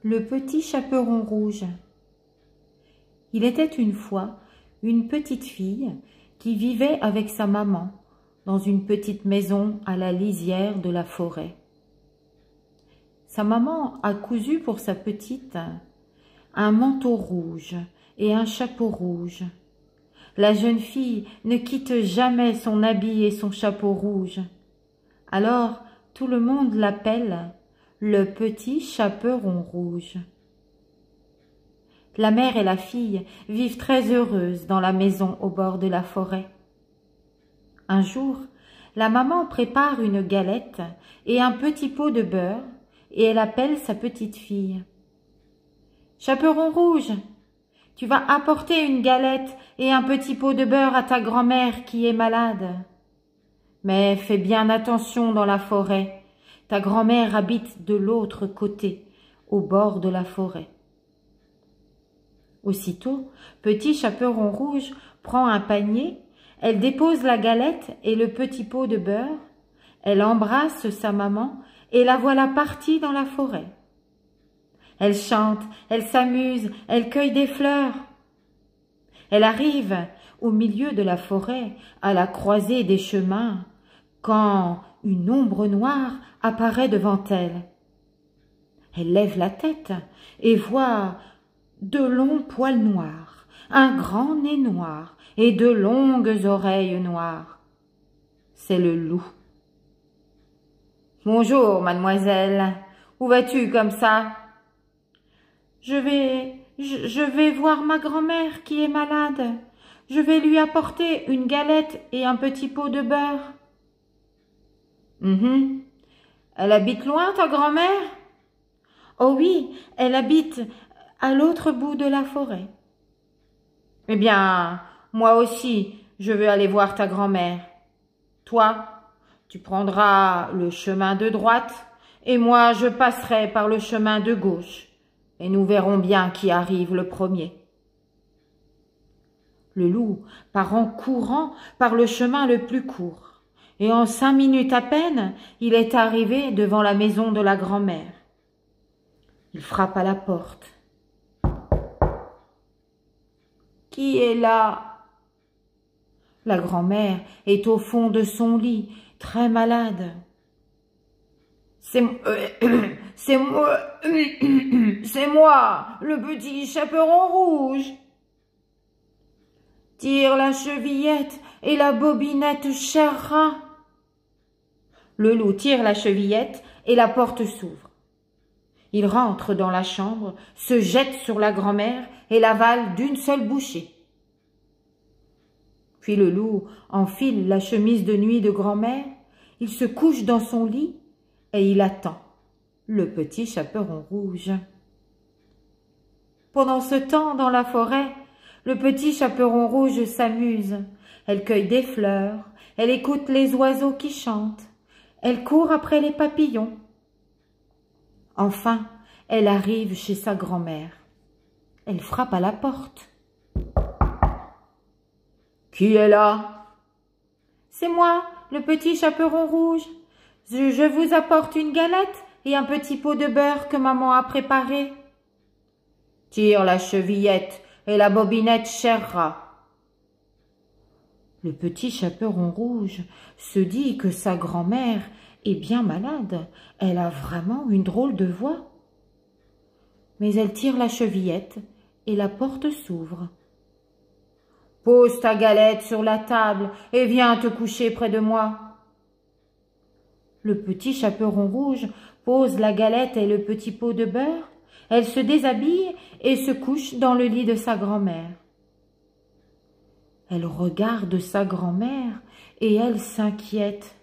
Le petit chaperon rouge. Il était une fois une petite fille qui vivait avec sa maman dans une petite maison à la lisière de la forêt. Sa maman a cousu pour sa petite un manteau rouge et un chapeau rouge. La jeune fille ne quitte jamais son habit et son chapeau rouge. Alors tout le monde l'appelle le petit chaperon rouge. La mère et la fille vivent très heureuses dans la maison au bord de la forêt. Un jour, la maman prépare une galette et un petit pot de beurre et elle appelle sa petite fille. « Chaperon rouge, tu vas apporter une galette et un petit pot de beurre à ta grand-mère qui est malade. Mais fais bien attention dans la forêt. Ta grand-mère habite de l'autre côté, au bord de la forêt. » Aussitôt, petit chaperon rouge prend un panier, elle dépose la galette et le petit pot de beurre, elle embrasse sa maman et la voilà partie dans la forêt. Elle chante, elle s'amuse, elle cueille des fleurs. Elle arrive au milieu de la forêt, à la croisée des chemins, quand une ombre noire apparaît devant elle. Elle lève la tête et voit de longs poils noirs, un grand nez noir et de longues oreilles noires. C'est le loup. « Bonjour, mademoiselle. Où vas-tu comme ça ?»« Je vais voir ma grand-mère qui est malade. Je vais lui apporter une galette et un petit pot de beurre. » Elle habite loin, ta grand-mère? Oh oui, elle habite à l'autre bout de la forêt. Eh bien, moi aussi, je veux aller voir ta grand-mère. Toi, tu prendras le chemin de droite et moi, je passerai par le chemin de gauche et nous verrons bien qui arrive le premier. Le loup part en courant par le chemin le plus court. Et en 5 minutes à peine, il est arrivé devant la maison de la grand-mère. Il frappe à la porte. « Qui est là ?» La grand-mère est au fond de son lit, très malade. « C'est moi, le petit chaperon rouge. » Tire la chevillette et la bobinette, cher rat. Le loup tire la chevillette et la porte s'ouvre. Il rentre dans la chambre, se jette sur la grand-mère et l'avale d'une seule bouchée. Puis le loup enfile la chemise de nuit de grand-mère, il se couche dans son lit et il attend le petit chaperon rouge. Pendant ce temps, dans la forêt, le petit chaperon rouge s'amuse. Elle cueille des fleurs, elle écoute les oiseaux qui chantent, elle court après les papillons. Enfin, elle arrive chez sa grand-mère. Elle frappe à la porte. « Qui est là ?»« C'est moi, le petit chaperon rouge. Je vous apporte une galette et un petit pot de beurre que maman a préparé. »« Tire la chevillette et la bobinette, cher rat. » Le petit chaperon rouge se dit que sa grand-mère est bien malade. Elle a vraiment une drôle de voix. Mais elle tire la chevillette et la porte s'ouvre. « Pose ta galette sur la table et viens te coucher près de moi. » Le petit chaperon rouge pose la galette et le petit pot de beurre. Elle se déshabille et se couche dans le lit de sa grand-mère. Elle regarde sa grand-mère et elle s'inquiète.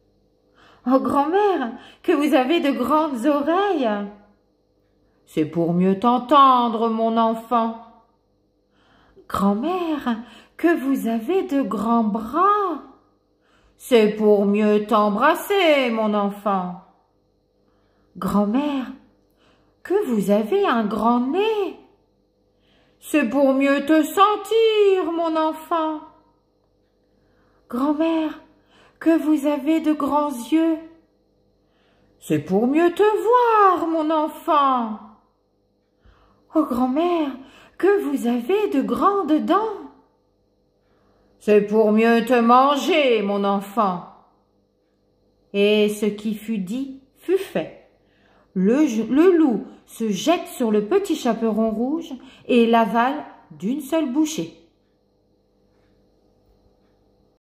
« Oh, grand-mère, que vous avez de grandes oreilles !»« C'est pour mieux t'entendre, mon enfant. »« Grand-mère, que vous avez de grands bras !»« C'est pour mieux t'embrasser, mon enfant. »« Grand-mère, que vous avez un grand nez !»« C'est pour mieux te sentir, mon enfant. »« Grand-mère, que vous avez de grands yeux. »« C'est pour mieux te voir, mon enfant. » « Oh, grand-mère, que vous avez de grandes dents !»« C'est pour mieux te manger, mon enfant. » Et ce qui fut dit fut fait. Le loup se jette sur le petit chaperon rouge et l'avale d'une seule bouchée.